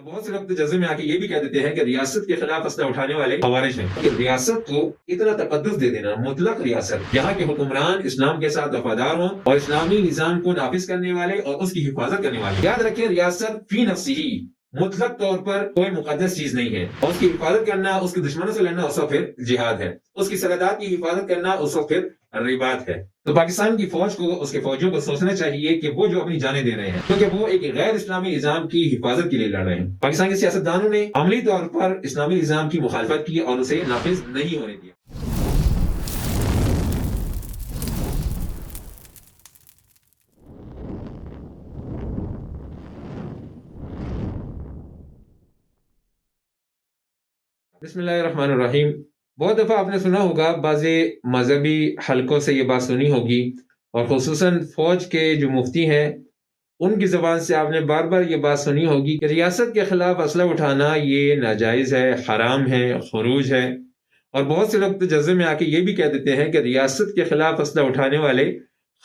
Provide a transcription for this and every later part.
اور بہت سے لوگ تو جذبے میں آ کے یہ بھی کہہ دیتے ہیں کہ ریاست کے خلاف اسلحہ اٹھانے والے خوارج ہیں کہ ریاست کو اتنا تقدس دے دینا، مطلق ریاست، یہاں کے حکمران اسلام کے ساتھ وفادار ہوں اور اسلامی نظام کو نافذ کرنے والے اور اس کی حفاظت کرنے والے۔ یاد رکھیں، ریاست فی نفسی ہی مطلق طور پر کوئی مقدس چیز نہیں ہے، اور اس کی حفاظت کرنا، اس کے دشمنوں سے لڑنا، اس وقت پھر جہاد ہے، اس کی سرحدات کی حفاظت کرنا اس وقت پھر رباط ہے۔ تو پاکستان کی فوج کو، اس کے فوجیوں کو سوچنا چاہیے کہ وہ جو اپنی جانیں دے رہے ہیں کیونکہ وہ ایک غیر اسلامی نظام کی حفاظت کے لیے لڑ رہے ہیں۔ پاکستان کے سیاستدانوں نے عملی طور پر اسلامی نظام کی مخالفت کی اور اسے نافذ نہیں ہونے دیا۔ بسم اللہ الرحمن الرحیم۔ بہت دفعہ آپ نے سنا ہوگا، بعض مذہبی حلقوں سے یہ بات سنی ہوگی، اور خصوصاً فوج کے جو مفتی ہیں ان کی زبان سے آپ نے بار بار یہ بات سنی ہوگی کہ ریاست کے خلاف اسلحہ اٹھانا یہ ناجائز ہے، حرام ہے، خروج ہے۔ اور بہت سے لوگ تو جذبے میں آ کے یہ بھی کہہ دیتے ہیں کہ ریاست کے خلاف اسلحہ اٹھانے والے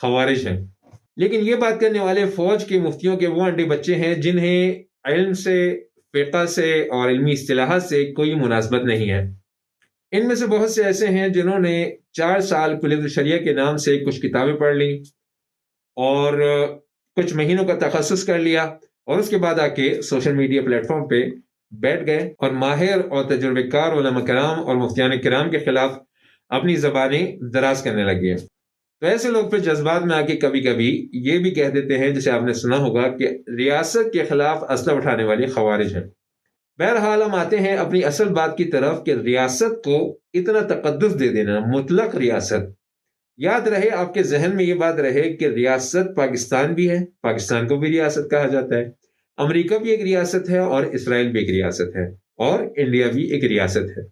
خوارج ہیں۔ لیکن یہ بات کرنے والے فوج کے مفتیوں کے وہ انڈے بچے ہیں جنہیں علم سے، فقہ سے اور علمی اصطلاحات سے کوئی مناسبت نہیں ہے۔ ان میں سے بہت سے ایسے ہیں جنہوں نے 4 سال کلیۃ الشریعہ کے نام سے کچھ کتابیں پڑھ لیں اور کچھ مہینوں کا تخصص کر لیا، اور اس کے بعد آ کے سوشل میڈیا پلیٹ فارم پہ بیٹھ گئے اور ماہر اور تجربہ کار علماء کرام اور مفتیان کرام کے خلاف اپنی زبانیں دراز کرنے لگے۔ تو ایسے لوگ پھر جذبات میں آ کے کبھی کبھی یہ بھی کہہ دیتے ہیں، جیسے آپ نے سنا ہوگا، کہ ریاست کے خلاف اسلحہ اٹھانے والے خوارج ہیں۔ بہرحال ہم آتے ہیں اپنی اصل بات کی طرف کہ ریاست کو اتنا تقدس دے دینا، مطلق ریاست۔ یاد رہے، آپ کے ذہن میں یہ بات رہے کہ ریاست پاکستان بھی ہے، پاکستان کو بھی ریاست کہا جاتا ہے، امریکہ بھی ایک ریاست ہے، اور اسرائیل بھی ایک ریاست ہے، اور انڈیا بھی ایک ریاست ہے۔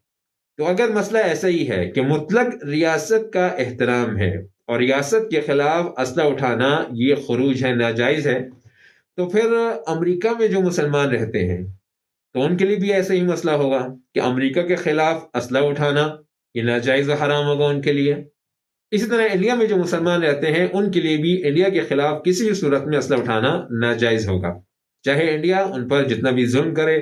تو اگر مسئلہ ایسا ہی ہے کہ مطلق ریاست کا احترام ہے اور ریاست کے خلاف اسلحہ اٹھانا یہ خروج ہے، ناجائز ہے، تو پھر امریکہ میں جو مسلمان رہتے ہیں تو ان کے لیے بھی ایسا ہی مسئلہ ہوگا کہ امریکہ کے خلاف اسلحہ اٹھانا یہ ناجائز و حرام ہوگا ان کے لیے۔ اسی طرح انڈیا میں جو مسلمان رہتے ہیں ان کے لیے بھی انڈیا کے خلاف کسی بھی صورت میں اسلحہ اٹھانا ناجائز ہوگا، چاہے انڈیا ان پر جتنا بھی ظلم کرے،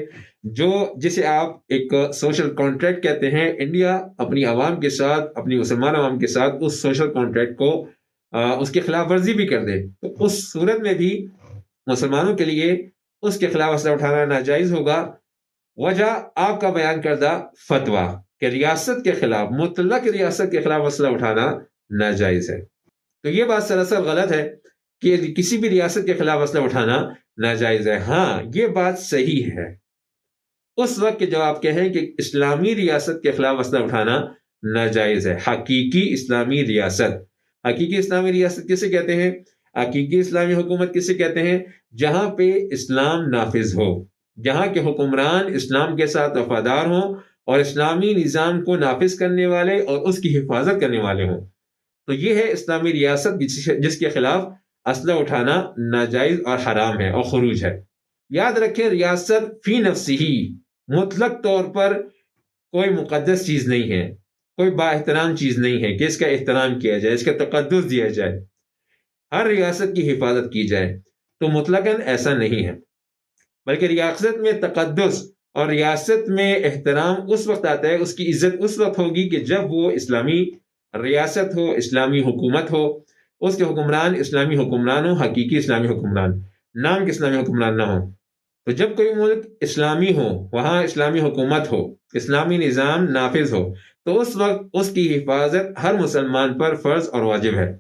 جسے آپ ایک سوشل کانٹریکٹ کہتے ہیں۔ انڈیا اپنی عوام کے ساتھ، اپنی مسلمان عوام کے ساتھ اس سوشل کانٹریکٹ کو اس کی خلاف ورزی بھی کر دے، تو اس صورت میں بھی مسلمانوں کے لیے اس کے خلاف اسلحہ اٹھانا ناجائز ہوگا۔ وجہ آپ کا بیان کردہ فتویٰ کہ ریاست کے خلاف، مطلق ریاست کے خلاف اسلحہ اٹھانا ناجائز ہے۔ تو یہ بات سراسر غلط ہے کہ کسی بھی ریاست کے خلاف اسلحہ اٹھانا ناجائز ہے۔ ہاں، یہ بات صحیح ہے اس وقت کہ جب آپ کہیں کہ اسلامی ریاست کے خلاف اسلحہ اٹھانا ناجائز ہے، حقیقی اسلامی ریاست۔ حقیقی اسلامی ریاست کسے کہتے ہیں؟ حقیقی اسلامی حکومت کسے کہتے ہیں؟ جہاں پہ اسلام نافذ ہو، جہاں کے حکمران اسلام کے ساتھ وفادار ہوں اور اسلامی نظام کو نافذ کرنے والے اور اس کی حفاظت کرنے والے ہوں، تو یہ ہے اسلامی ریاست جس کے خلاف اسلحہ اٹھانا ناجائز اور حرام ہے اور خروج ہے۔ یاد رکھیں، ریاست فی نفسی ہی مطلق طور پر کوئی مقدس چیز نہیں ہے، کوئی با احترام چیز نہیں ہے کہ اس کا احترام کیا جائے، اس کا تقدس دیا جائے، ہر ریاست کی حفاظت کی جائے۔ تو مطلقاً ایسا نہیں ہے، بلکہ ریاست میں تقدس اور ریاست میں احترام اس وقت آتا ہے، اس کی عزت اس وقت ہوگی کہ جب وہ اسلامی ریاست ہو، اسلامی حکومت ہو، اس کے حکمران اسلامی حکمران ہو، حقیقی اسلامی حکمران، نام کے اسلامی حکمران نہ ہو۔ تو جب کوئی ملک اسلامی ہو، وہاں اسلامی حکومت ہو، اسلامی نظام نافذ ہو، تو اس وقت اس کی حفاظت ہر مسلمان پر فرض اور واجب ہے،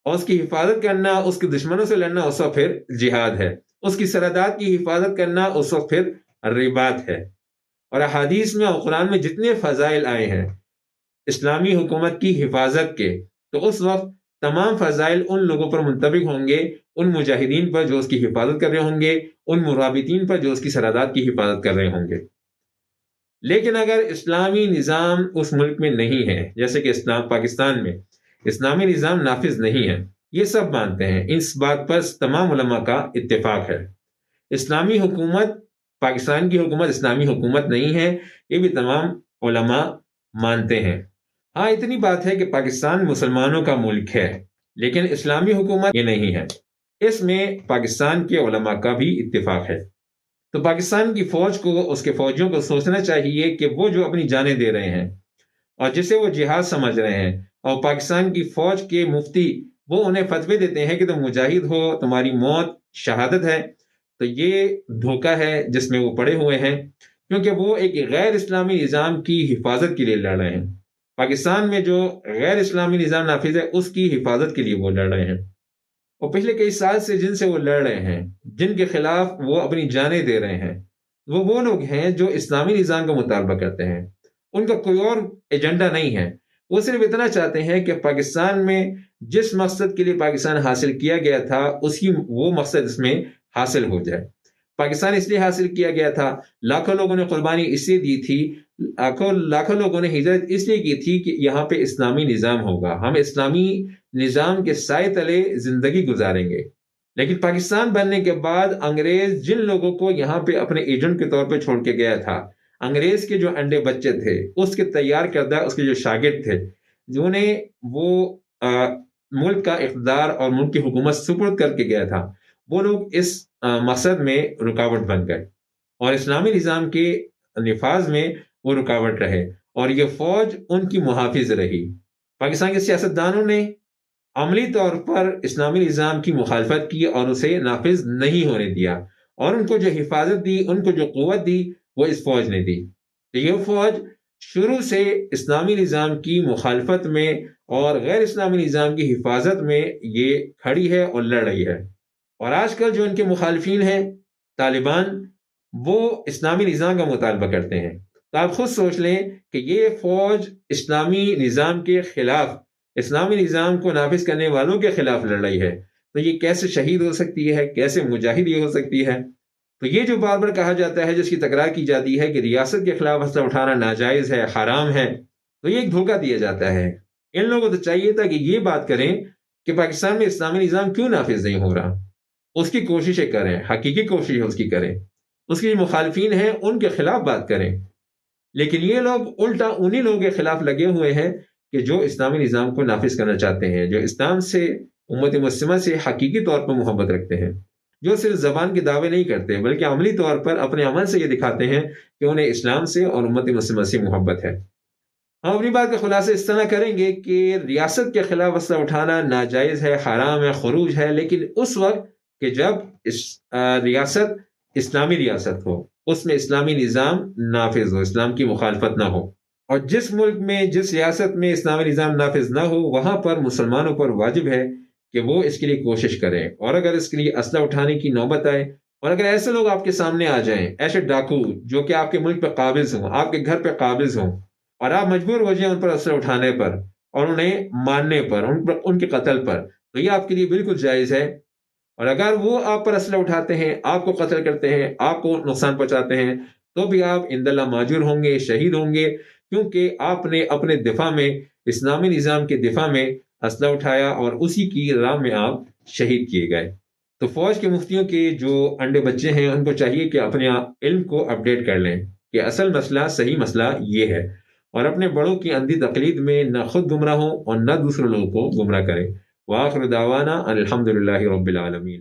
اور اس کی حفاظت کرنا، اس کے دشمنوں سے لڑنا اس وقت پھر جہاد ہے، اس کی سرحدات کی حفاظت کرنا اس وقت پھر رباط ہے۔ اور احادیث میں اور قرآن میں جتنے فضائل آئے ہیں اسلامی حکومت کی حفاظت کے، تو اس وقت تمام فضائل ان لوگوں پر منطبق ہوں گے، ان مجاہدین پر جو اس کی حفاظت کر رہے ہوں گے، ان مرابطین پر جو اس کی سرحدات کی حفاظت کر رہے ہوں گے۔ لیکن اگر اسلامی نظام اس ملک میں نہیں ہے، جیسے کہ پاکستان میں اسلامی نظام نافذ نہیں ہے، یہ سب مانتے ہیں، اس بات پر تمام علماء کا اتفاق ہے، اسلامی حکومت، پاکستان کی حکومت اسلامی حکومت نہیں ہے، یہ بھی تمام علماء مانتے ہیں۔ ہاں، اتنی بات ہے کہ پاکستان مسلمانوں کا ملک ہے، لیکن اسلامی حکومت یہ نہیں ہے، اس میں پاکستان کے علماء کا بھی اتفاق ہے۔ تو پاکستان کی فوج کو، اس کے فوجیوں کو سوچنا چاہیے کہ وہ جو اپنی جانیں دے رہے ہیں اور جسے وہ جہاد سمجھ رہے ہیں، اور پاکستان کی فوج کے مفتی وہ انہیں فتوے دیتے ہیں کہ تم مجاہد ہو، تمہاری موت شہادت ہے، تو یہ دھوکہ ہے جس میں وہ پڑے ہوئے ہیں، کیونکہ وہ ایک غیر اسلامی نظام کی حفاظت کے لیے لڑ رہے ہیں۔ پاکستان میں جو غیر اسلامی نظام نافذ ہے اس کی حفاظت کے لیے وہ لڑ رہے ہیں، اور پچھلے کئی سال سے جن سے وہ لڑ رہے ہیں، جن کے خلاف وہ اپنی جانیں دے رہے ہیں، وہ لوگ ہیں جو اسلامی نظام کا مطالبہ کرتے ہیں۔ ان کا کوئی اور ایجنڈا نہیں ہے، وہ صرف اتنا چاہتے ہیں کہ پاکستان میں جس مقصد کے لیے پاکستان حاصل کیا گیا تھا وہ مقصد اس میں حاصل ہو جائے۔ پاکستان اس لیے حاصل کیا گیا تھا، لاکھوں لوگوں نے قربانی اس لیے دی تھی، لاکھوں لوگوں نے ہجرت اس لیے کی تھی کہ یہاں پہ اسلامی نظام ہوگا، ہم اسلامی نظام کے سائے تلے زندگی گزاریں گے۔ لیکن پاکستان بننے کے بعد انگریز جن لوگوں کو یہاں پہ اپنے ایجنٹ کے طور پہ چھوڑ کے گیا تھا، انگریز کے جو انڈے بچے تھے، اس کے تیار کردہ اس کے جو شاگرد تھے، جنہیں وہ ملک کا اقتدار اور ملک کی حکومت سپرد کر کے گیا تھا، وہ لوگ اس مقصد میں رکاوٹ بن گئے اور اسلامی نظام کے نفاذ میں وہ رکاوٹ رہے، اور یہ فوج ان کی محافظ رہی۔ پاکستان کے سیاستدانوں نے عملی طور پر اسلامی نظام کی مخالفت کی اور اسے نافذ نہیں ہونے دیا، اور ان کو جو حفاظت دی، ان کو جو قوت دی، وہ اس فوج نے دی۔ تو یہ فوج شروع سے اسلامی نظام کی مخالفت میں اور غیر اسلامی نظام کی حفاظت میں یہ کھڑی ہے اور لڑ رہی ہے۔ اور آج کل جو ان کے مخالفین ہیں طالبان، وہ اسلامی نظام کا مطالبہ کرتے ہیں۔ تو آپ خود سوچ لیں کہ یہ فوج اسلامی نظام کے خلاف، اسلامی نظام کو نافذ کرنے والوں کے خلاف لڑ رہی ہے، تو یہ کیسے شہید ہو سکتی ہے، کیسے مجاہد یہ ہو سکتی ہے؟ تو یہ جو بار بار کہا جاتا ہے، جس کی تکرار کی جاتی ہے کہ ریاست کے خلاف اسلحہ اٹھانا ناجائز ہے، حرام ہے، تو یہ ایک دھوکہ دیا جاتا ہے۔ ان لوگوں کو تو چاہیے تھا کہ یہ بات کریں کہ پاکستان میں اسلامی نظام کیوں نافذ نہیں ہو رہا، اس کی کوششیں کریں، حقیقی کوشش اس کی کریں، اس کے جو مخالفین ہیں ان کے خلاف بات کریں۔ لیکن یہ لوگ الٹا انہی لوگوں کے خلاف لگے ہوئے ہیں کہ جو اسلامی نظام کو نافذ کرنا چاہتے ہیں، جو اسلام سے، امت مسلمہ سے حقیقی طور پر محبت رکھتے ہیں، جو صرف زبان کے دعوے نہیں کرتے بلکہ عملی طور پر اپنے عمل سے یہ دکھاتے ہیں کہ انہیں اسلام سے اور امت مسلمہ سے محبت ہے۔ ہم اپنی بات کا خلاصہ اس طرح کریں گے کہ ریاست کے خلاف اسلحہ اٹھانا ناجائز ہے، حرام ہے، خروج ہے، لیکن اس وقت کہ جب ریاست اسلامی ریاست ہو، اس میں اسلامی نظام نافذ ہو، اسلام کی مخالفت نہ ہو۔ اور جس ملک میں، جس ریاست میں اسلامی نظام نافذ نہ ہو، وہاں پر مسلمانوں پر واجب ہے کہ وہ اس کے لیے کوشش کریں، اور اگر اس کے لیے اسلحہ اٹھانے کی نوبت آئے، اور اگر ایسے لوگ آپ کے سامنے آ جائیں، ایسے ڈاکو جو کہ آپ کے ملک پہ قابض ہوں، آپ کے گھر پہ قابض ہوں، اور آپ مجبور ہو جائیں ان پر اسلحہ اٹھانے پر اور انہیں مارنے پر، ان کے قتل پر، تو یہ آپ کے لیے بالکل جائز ہے۔ اور اگر وہ آپ پر اسلحہ اٹھاتے ہیں، آپ کو قتل کرتے ہیں، آپ کو نقصان پہنچاتے ہیں، تو بھی آپ عند اللہ ماجور ہوں گے، شہید ہوں گے، کیونکہ آپ نے اپنے دفاع میں، اسلامی نظام کے دفاع میں اسلحہ اٹھایا اور اسی کی راہ میں آپ شہید کیے گئے۔ تو فوج کے مفتیوں کے جو انڈے بچے ہیں، ان کو چاہیے کہ اپنے علم کو اپڈیٹ کر لیں کہ اصل مسئلہ، صحیح مسئلہ یہ ہے، اور اپنے بڑوں کی اندھی تقلید میں نہ خود گمراہ ہوں اور نہ دوسرے لوگوں کو گمراہ کریں۔ وآخر دعوانا الحمدللہ رب العالمین۔